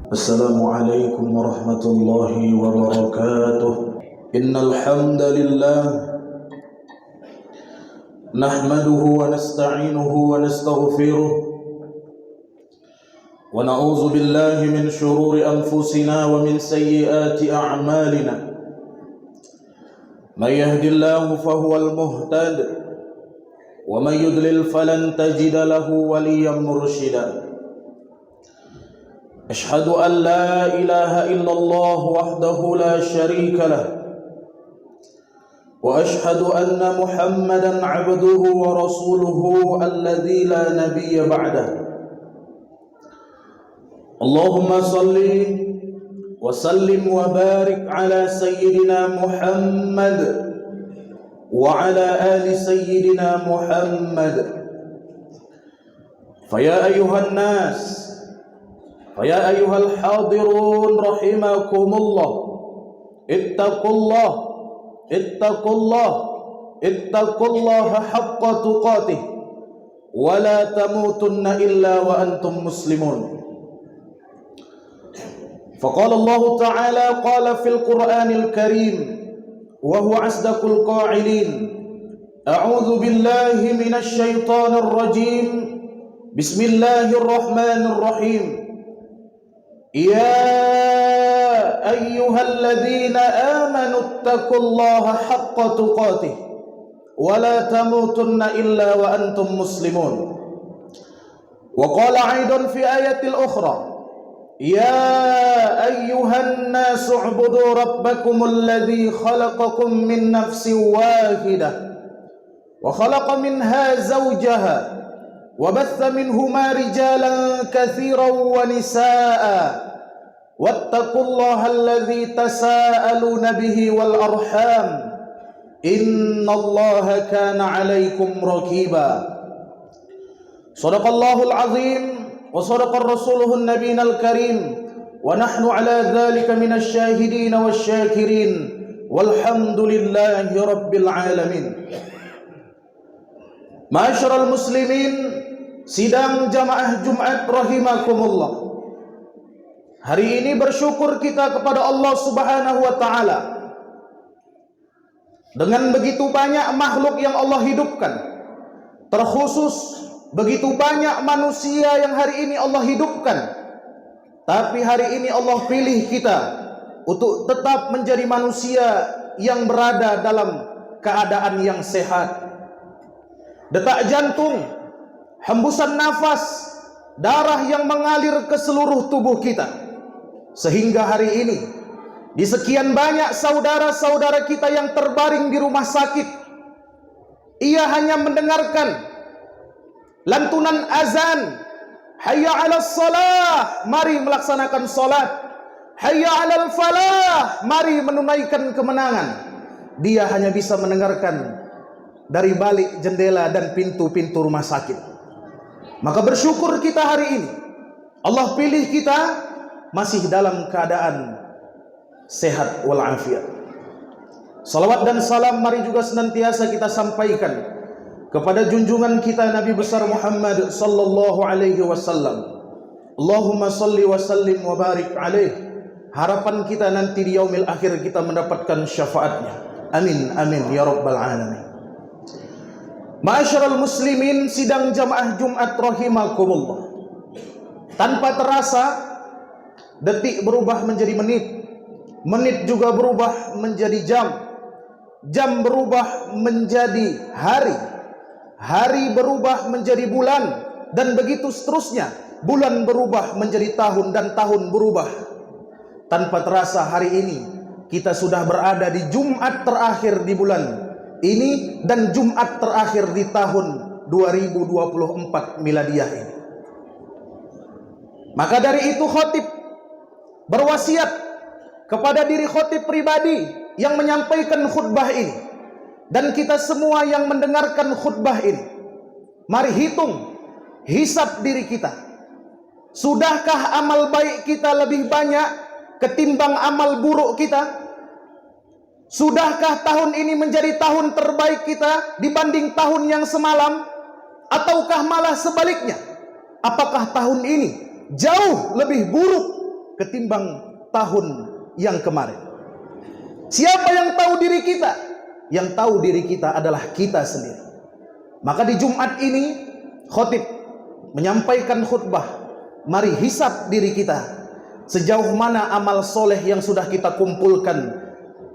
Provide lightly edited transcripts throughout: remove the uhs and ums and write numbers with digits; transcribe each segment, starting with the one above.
السلام عليكم ورحمة الله وبركاته. إن الحمد لله نحمده ونستعينه ونستغفره ونعوذ بالله من شرور أنفسنا ومن سيئات أعمالنا. من يهد الله فهو المهتد ومن يضلل فلن تجد له وليا مرشدا. أشهد أن لا إله إلا الله وحده لا شريك له وأشهد أن محمدا عبده ورسوله الذي لا نبي بعده. اللهم صل وسلم وبارك على سيدنا محمد وعلى آل سيدنا محمد. فيا أيها الناس، فيا أيها الحاضرون رحمكم الله، اتقوا الله اتقوا الله اتقوا الله حق تقاته ولا تموتن إلا وأنتم مسلمون. فقال الله تعالى قال في القرآن الكريم وهو أصدق القائلين: أعوذ بالله من الشيطان الرجيم، بسم الله الرحمن الرحيم. يا أيها الذين آمنوا اتقوا الله حق تقاته ولا تموتن إلا وأنتم مسلمون. وقال أيضا في آية الأخرى: يا أيها الناس اعبدوا ربكم الذي خلقكم من نفس واحدة وخلق منها زوجها وبث منهما رجالا كثيرا ونساء واتقوا الله الذي تساءلون به والأرحام إن الله كان عليكم رقيبا. صدق الله العظيم وصدق رسوله النبي الكريم ونحن على ذلك من الشاهدين والشاكرين والحمد لله رب العالمين. Ma'asyiral muslimin, sidang jamaah Jumat rahimakumullah. Hari ini bersyukur kita kepada Allah Subhanahu wa taala. Dengan begitu banyak makhluk yang Allah hidupkan, terkhusus begitu banyak manusia yang hari ini Allah hidupkan. Tapi hari ini Allah pilih kita untuk tetap menjadi manusia yang berada dalam keadaan yang sehat. Detak jantung, hembusan nafas, darah yang mengalir ke seluruh tubuh kita. Sehingga hari ini di sekian banyak saudara-saudara kita yang terbaring di rumah sakit, ia hanya mendengarkan lantunan azan, hayya 'alas shalah, mari melaksanakan salat, hayya 'alal falah, mari menunaikan kemenangan. Dia hanya bisa mendengarkan dari balik jendela dan pintu-pintu rumah sakit. Maka bersyukur kita hari ini Allah pilih kita masih dalam keadaan sehat walafiat. Salawat dan salam mari juga senantiasa kita sampaikan kepada junjungan kita Nabi besar Muhammad sallallahu alaihi wasallam. Allahumma salli wa sallim wa barik alaih. Harapan kita nanti di yaumil akhir kita mendapatkan syafaatnya. Amin amin ya rabbal alamin. Ma'asyiral muslimin, sidang jamaah Jumat rahimakumullah. Tanpa terasa detik berubah menjadi menit, menit juga berubah menjadi jam, jam berubah menjadi hari, hari berubah menjadi bulan, dan begitu seterusnya. Bulan berubah menjadi tahun dan tahun berubah. Tanpa terasa hari ini kita sudah berada di Jumat terakhir di bulan ini dan Jumat terakhir di tahun 2024 miladiah ini. Maka dari itu khatib berwasiat kepada diri khatib pribadi yang menyampaikan khutbah ini dan kita semua yang mendengarkan khutbah ini. Mari hitung, hisab diri kita. Sudahkah amal baik kita lebih banyak ketimbang amal buruk kita? Sudahkah tahun ini menjadi tahun terbaik kita dibanding tahun yang semalam? Ataukah malah sebaliknya? Apakah tahun ini jauh lebih buruk ketimbang tahun yang kemarin. Siapa yang tahu diri kita? Yang tahu diri kita adalah kita sendiri. Maka di Jumat ini khatib menyampaikan khutbah, mari hisab diri kita, sejauh mana amal soleh yang sudah kita kumpulkan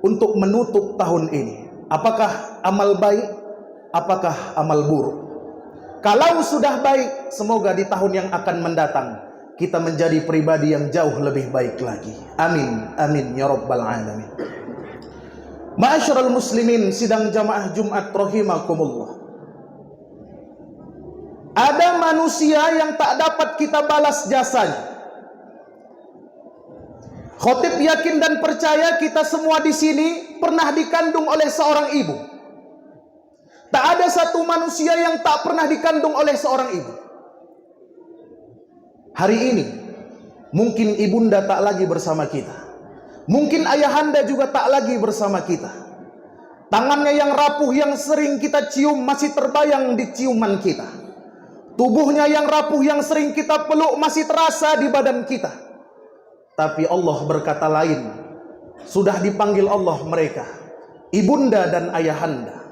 untuk menutup tahun ini. Apakah amal baik? Apakah amal buruk? Kalau sudah baik, semoga di tahun yang akan mendatang kita menjadi pribadi yang jauh lebih baik lagi. Amin, amin ya rabbal alamin. Ma'asyiral muslimin, sidang jamaah Jumat rahimakumullah. Ada manusia yang tak dapat kita balas jasanya. Khatib yakin dan percaya kita semua di sini pernah dikandung oleh seorang ibu. Tak ada satu manusia yang tak pernah dikandung oleh seorang ibu. Hari ini mungkin ibunda tak lagi bersama kita. Mungkin ayahanda juga tak lagi bersama kita. Tangannya yang rapuh yang sering kita cium masih terbayang di ciuman kita. Tubuhnya yang rapuh yang sering kita peluk masih terasa di badan kita. Tapi Allah berkata lain. Sudah dipanggil Allah mereka, ibunda dan ayahanda.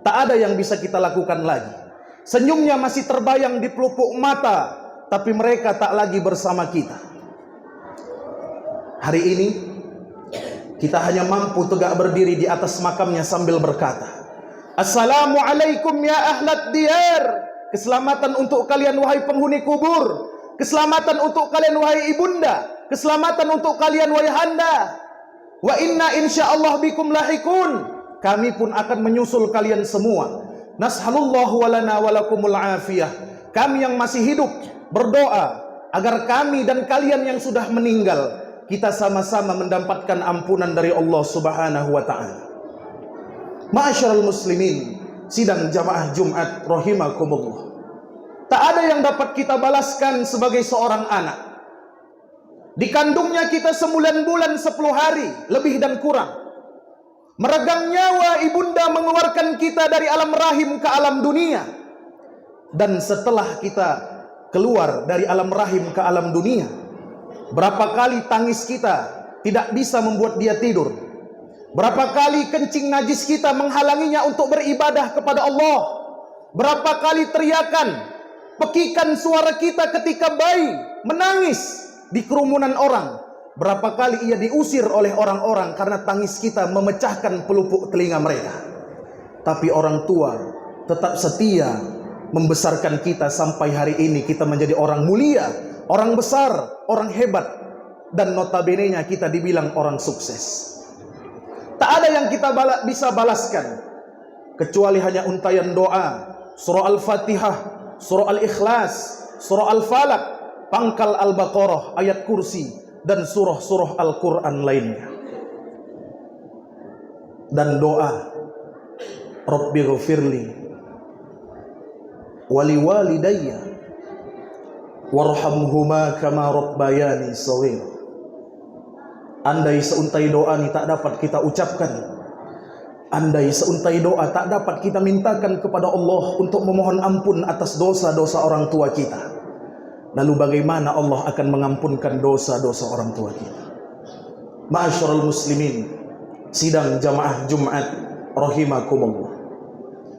Tak ada yang bisa kita lakukan lagi. Senyumnya masih terbayang di pelupuk mata, tapi mereka tak lagi bersama kita. Hari ini kita hanya mampu tegak berdiri di atas makamnya sambil berkata, Assalamualaikum ya ahlat diyar. Keselamatan untuk kalian wahai penghuni kubur. Keselamatan untuk kalian wahai ibunda. Keselamatan untuk kalian wahai handa. Wa inna insyaallah bikum lahikun. Kami pun akan menyusul kalian semua. Nashallallahu walana walakumul afiyah. Kami yang masih hidup berdoa agar kami dan kalian yang sudah meninggal, kita sama-sama mendapatkan ampunan dari Allah Subhanahu wa ta'ala. Ma'asyiral muslimin, sidang jamaah Jumat rahimakumullah. Tak ada yang dapat kita balaskan sebagai seorang anak. Dikandungnya kita 9 bulan 10 hari, lebih dan kurang. Meregang nyawa ibunda mengeluarkan kita dari alam rahim ke alam dunia. Dan setelah kita keluar dari alam rahim ke alam dunia, berapa kali tangis kita tidak bisa membuat dia tidur. Berapa kali kencing najis kita menghalanginya untuk beribadah kepada Allah. Berapa kali teriakan, pekikan suara kita ketika bayi menangis di kerumunan orang. Berapa kali ia diusir oleh orang-orang karena tangis kita memecahkan pelupuk telinga mereka. Tapi orang tua tetap setia membesarkan kita sampai hari ini kita menjadi orang mulia, orang besar, orang hebat, dan notabene-nya kita dibilang orang sukses. Tak ada yang kita bisa balaskan kecuali hanya untayan doa, surah Al-Fatihah, surah Al-Ikhlas, surah Al-Falaq, pangkal Al-Baqarah, ayat kursi, dan surah-surah Al-Quran lainnya. Dan doa, Rabbi ghafirli wali walidayya warhamhuma kama rabbayani shaghira. Andai seuntai doa ini tak dapat kita ucapkan, andai seuntai doa tak dapat kita mintakan kepada Allah untuk memohon ampun atas dosa-dosa orang tua kita, lalu bagaimana Allah akan mengampunkan dosa-dosa orang tua kita? Ma'asyiral muslimin, sidang jamaah Jumat rahimakumullah.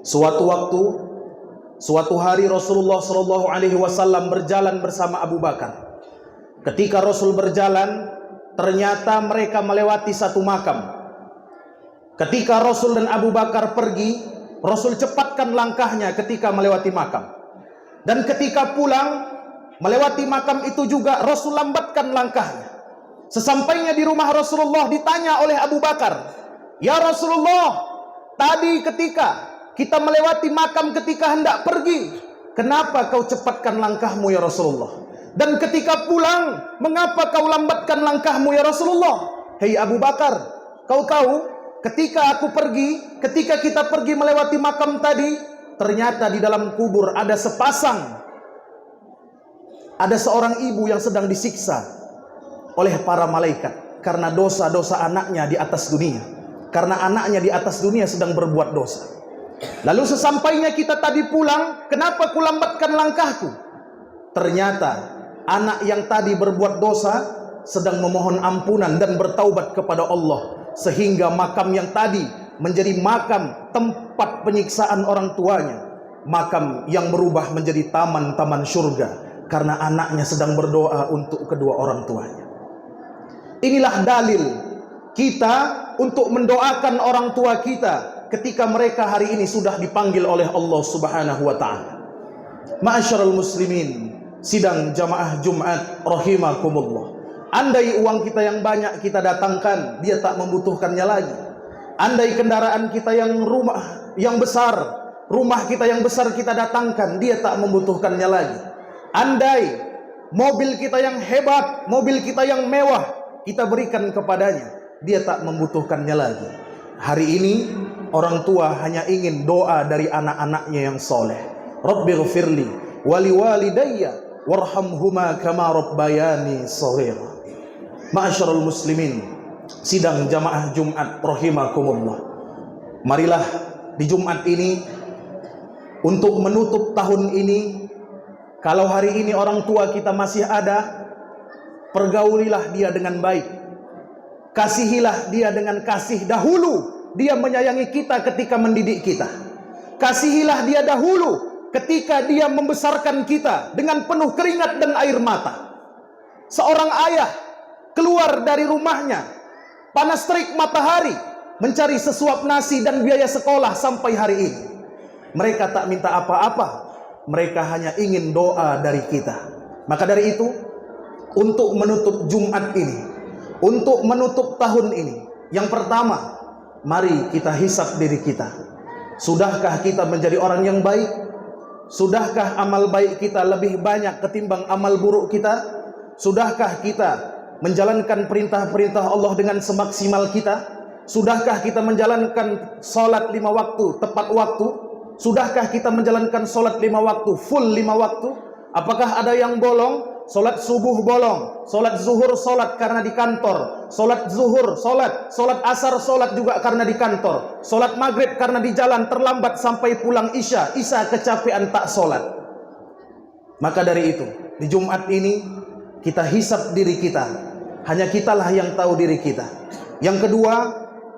Suatu waktu, suatu hari Rasulullah SAW berjalan bersama Abu Bakar. Ketika Rasul berjalan, ternyata mereka melewati satu makam. Ketika Rasul dan Abu Bakar pergi, Rasul cepatkan langkahnya ketika melewati makam. Dan ketika pulang melewati makam itu juga Rasul lambatkan langkahnya. Sesampainya di rumah Rasulullah ditanya oleh Abu Bakar, "Ya Rasulullah, tadi ketika kita melewati makam ketika hendak pergi, kenapa kau cepatkan langkahmu ya Rasulullah? Dan ketika pulang, mengapa kau lambatkan langkahmu ya Rasulullah?" Hei Abu Bakar, kau tahu ketika aku pergi, ketika kita pergi melewati makam tadi, ternyata di dalam kubur ada seorang ibu yang sedang disiksa oleh para malaikat karena dosa-dosa anaknya di atas dunia. Karena anaknya di atas dunia sedang berbuat dosa. Lalu sesampainya kita tadi pulang, kenapa ku lambatkan langkahku? Ternyata anak yang tadi berbuat dosa sedang memohon ampunan dan bertaubat kepada Allah, sehingga makam yang tadi menjadi makam tempat penyiksaan orang tuanya, makam yang berubah menjadi taman-taman surga karena anaknya sedang berdoa untuk kedua orang tuanya. Inilah dalil kita untuk mendoakan orang tua kita ketika mereka hari ini sudah dipanggil oleh Allah Subhanahu wa taala. Ma'asyiral muslimin, sidang jamaah Jumat rahimakumullah. Andai uang kita yang banyak kita datangkan, dia tak membutuhkannya lagi. Andai kendaraan kita yang besar, rumah kita yang besar kita datangkan, dia tak membutuhkannya lagi. Andai mobil kita yang hebat, mobil kita yang mewah, kita berikan kepadanya, dia tak membutuhkannya lagi. Hari ini orang tua hanya ingin doa dari anak-anaknya yang soleh. Rabbighfirli wali walidayya warhamhuma kama rabbayani shaghira. Ma'asyiral muslimin, sidang jamaah Jumat rahimakumullah. Marilah di Jumat ini untuk menutup tahun ini, kalau hari ini orang tua kita masih ada, pergaulilah dia dengan baik. Kasihilah dia dengan kasih dahulu dia menyayangi kita ketika mendidik kita. Kasihilah dia dahulu ketika dia membesarkan kita dengan penuh keringat dan air mata. Seorang ayah keluar dari rumahnya, panas terik matahari, mencari sesuap nasi dan biaya sekolah sampai hari ini. Mereka tak minta apa-apa, mereka hanya ingin doa dari kita. Maka dari itu, untuk menutup Jumat ini, untuk menutup tahun ini, yang pertama, mari kita hisab diri kita. Sudahkah kita menjadi orang yang baik? Sudahkah amal baik kita lebih banyak ketimbang amal buruk kita? Sudahkah kita menjalankan perintah-perintah Allah dengan semaksimal kita? Sudahkah kita menjalankan salat 5 waktu tepat waktu? Sudahkah kita menjalankan salat 5 waktu full 5 waktu? Apakah ada yang bolong? Salat subuh bolong, salat zuhur salat karena di kantor, salat zuhur salat, salat asar salat juga karena di kantor, salat maghrib karena di jalan terlambat sampai pulang isya kecapean tak salat. Maka dari itu, di Jumat ini kita hisab diri kita. Hanya kitalah yang tahu diri kita. Yang kedua,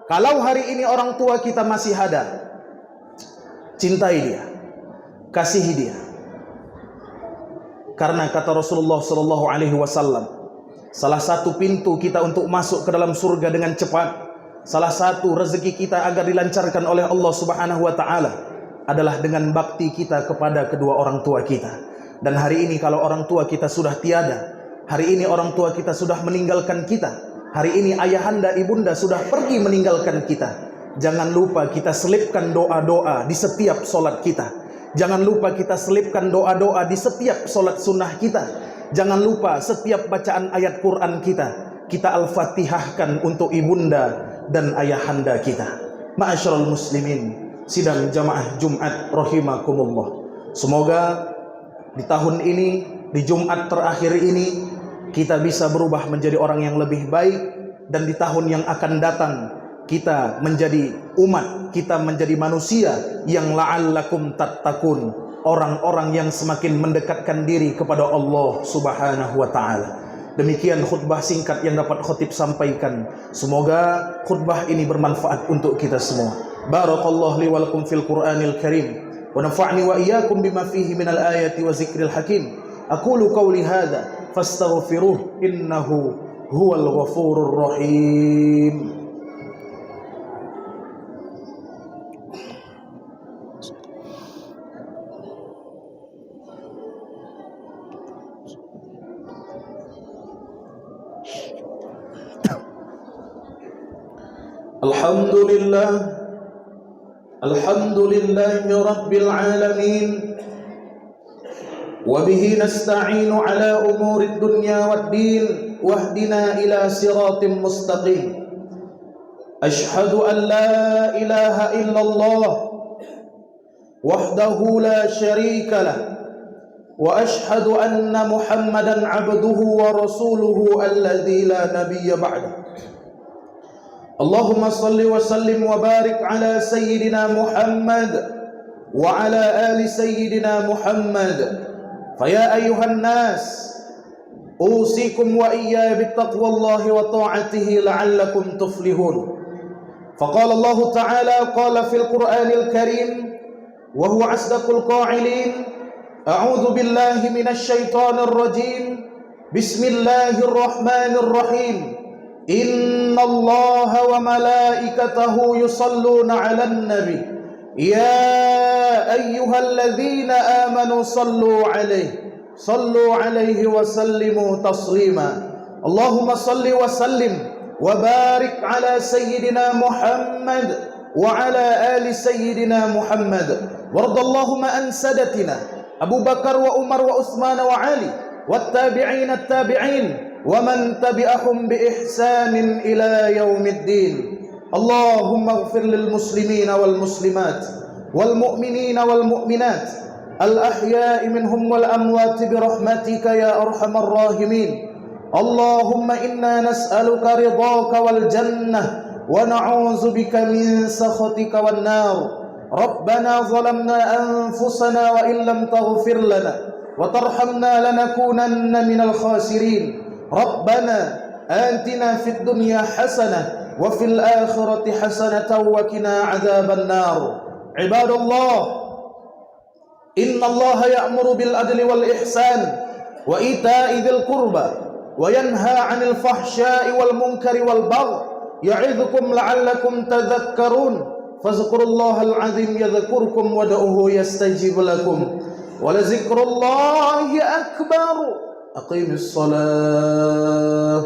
kalau hari ini orang tua kita masih ada, cintai dia, kasihi dia. Karena kata Rasulullah sallallahu alaihi wasallam, salah satu pintu kita untuk masuk ke dalam surga dengan cepat, salah satu rezeki kita agar dilancarkan oleh Allah Subhanahu wa taala adalah dengan bakti kita kepada kedua orang tua kita. Dan hari ini kalau orang tua kita sudah tiada, hari ini orang tua kita sudah meninggalkan kita, hari ini ayahanda ibunda sudah pergi meninggalkan kita, jangan lupa kita selipkan doa-doa di setiap solat kita. Jangan lupa kita selipkan doa-doa di setiap solat sunnah kita. Jangan lupa setiap bacaan ayat Quran kita al-fatihahkan untuk ibunda dan ayahanda kita. Ma'asyiral muslimin, sidang jamaah Jumat rahimakumullah. Semoga di tahun ini, di Jumat terakhir ini, kita bisa berubah menjadi orang yang lebih baik. Dan di tahun yang akan datang, kita menjadi umat, kita menjadi manusia yang la'allakum tattaqun, orang-orang yang semakin mendekatkan diri kepada Allah Subhanahu wa taala. Demikian khutbah singkat yang dapat khatib sampaikan. Semoga khutbah ini bermanfaat untuk kita semua. Barakallahu li wa lakum fil Qur'anil Karim wa nafa'ni wa iyyakum bima fihi minal ayati wa zikril hakim. Aqulu qawli hadza fastaghfiruh innahu huwal ghafurur rahim. Alhamdulillahi Rabbil Alamin, wa bihi nasta'inu ala umuri dunya waddin, wahdina ila siratim mustaqim. Ashhadu an la ilaha illallah wahdahu la syarika lah, wa ashhadu anna Muhammadan abduhu wa rasuluhu alladzi la nabiyya ba'dahu. Allahumma salli wa sallim wa barik ala sayyidina Muhammad wa ala ali sayyidina Muhammad. Faya ayuhan nas أوصيكم وإياي بتقوى الله وطاعته لعلكم تفلحون. فقال الله تعالى قال في القرآن الكريم وهو أصدق القائلين: أعوذ بالله من الشيطان الرجيم، بسم الله الرحمن الرحيم، إن الله وملائكته يصلون على النبي يا أيها الذين آمنوا صلوا عليه وسلموا تسليما. اللهم صل وسلم وبارك على سيدنا محمد وعلى آل سيدنا محمد. وارض اللهم عن سادتنا أبو بكر وعمر وعثمان وعلي والتابعين التابعين ومن تبعهم بإحسان إلى يوم الدين. اللهم اغفر للمسلمين والمسلمات والمؤمنين والمؤمنات الأحياء منهم والأموات برحمتك يا أرحم الراحمين. اللهم إنا نسألك رضاك والجنة ونعوذ بك من سخطك والنار. ربنا ظلمنا أنفسنا وإن لم تغفر لنا وترحمنا لنكونن من الخاسرين. ربنا آتنا في الدنيا حسنة وفي الآخرة حسنة وقنا عذاب النار. عباد الله، إن الله يأمر بالعدل والإحسان وإيتاء ذي القربى وينهى عن الفحشاء والمنكر والبغي يعظكم لعلكم تذكرون. فاذكروا الله العظيم يذكركم وادعوه يستجيب لكم ولذكر الله أكبر. أقيم الصلاة.